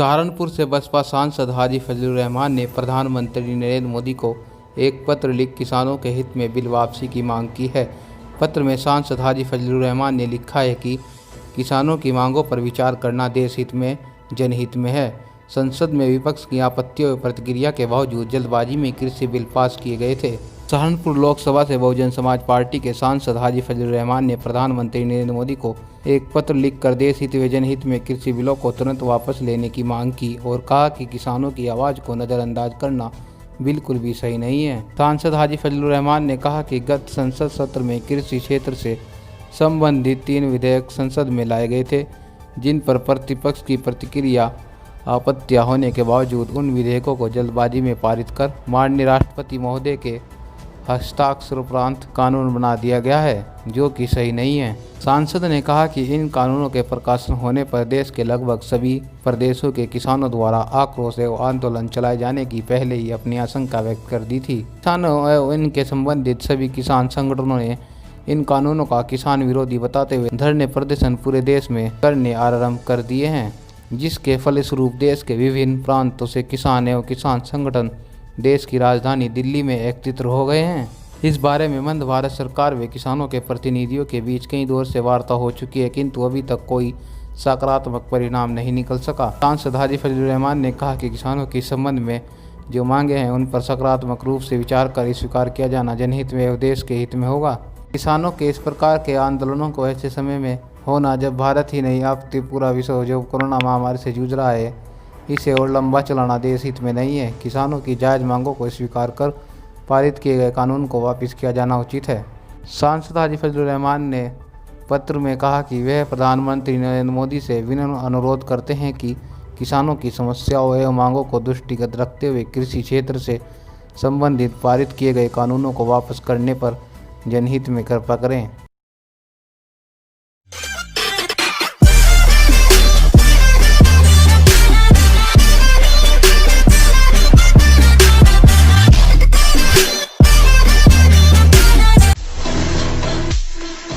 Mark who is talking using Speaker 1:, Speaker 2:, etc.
Speaker 1: सहारनपुर से बसपा सांसद हाजी फजलुर रहमान ने प्रधानमंत्री नरेंद्र मोदी को एक पत्र लिख किसानों के हित में बिल वापसी की मांग की है। पत्र में सांसद हाजी फजलुर रहमान ने लिखा है कि किसानों की मांगों पर विचार करना देश हित में, जनहित में है। संसद में विपक्ष की आपत्तियों व प्रतिक्रिया के बावजूद जल्दबाजी में कृषि बिल पास किए गए थे। सहारनपुर लोकसभा से बहुजन समाज पार्टी के सांसद हाजी फजलुर रहमान ने प्रधानमंत्री नरेंद्र मोदी को एक पत्र लिखकर देश हित व जनहित में कृषि बिलों को तुरंत वापस लेने की मांग की और कहा कि किसानों की आवाज़ को नज़रअंदाज करना बिल्कुल भी सही नहीं है। सांसद हाजी फजलुर रहमान ने कहा कि गत संसद सत्र में कृषि क्षेत्र से संबंधित 3 विधेयक संसद में लाए गए थे, जिन पर प्रतिपक्ष की प्रतिक्रिया आपत्तियां होने के बावजूद उन विधेयकों को जल्दबाजी में पारित कर माननीय राष्ट्रपति महोदय के हस्ताक्षर उपरांत कानून बना दिया गया है, जो कि सही नहीं है। सांसद ने कहा कि इन कानूनों के प्रकाशन होने पर देश के लगभग सभी प्रदेशों के किसानों द्वारा आक्रोश एवं आंदोलन चलाए जाने की पहले ही अपनी आशंका व्यक्त कर दी थी। किसानों एवं इनके संबंधित सभी किसान संगठनों ने इन कानूनों का किसान विरोधी बताते हुए धरने प्रदर्शन पूरे देश में करने आरंभ कर दिए हैं, जिसके फलस्वरूप देश के विभिन्न प्रांतों से किसान एवं किसान संगठन देश की राजधानी दिल्ली में एकत्रित हो गए हैं। इस बारे में मध्य भारत सरकार व किसानों के प्रतिनिधियों के बीच कई दौर से वार्ता हो चुकी है, किंतु अभी तक कोई सकारात्मक परिणाम नहीं निकल सका। सांसद हाजी फजलुर रहमान ने कहा कि किसानों के संबंध में जो मांगे हैं उन पर सकारात्मक रूप से विचार कर स्वीकार किया जाना जनहित में एवं देश के हित में होगा। किसानों के इस प्रकार के आंदोलनों को ऐसे समय में होना जब भारत ही नहीं अब पूरा विश्व जो कोरोना महामारी से जूझ रहा है, इसे और लंबा चलाना देश हित में नहीं है। किसानों की जायज़ मांगों को स्वीकार कर पारित किए गए कानून को वापस किया जाना उचित है। सांसद हाजी फजलुर रहमान ने पत्र में कहा कि वह प्रधानमंत्री नरेंद्र मोदी से विनम्र अनुरोध करते हैं कि किसानों की समस्याओं एवं मांगों को दृष्टिगत रखते हुए कृषि क्षेत्र से संबंधित पारित किए गए कानूनों को वापस करने पर जनहित में कृपा करें।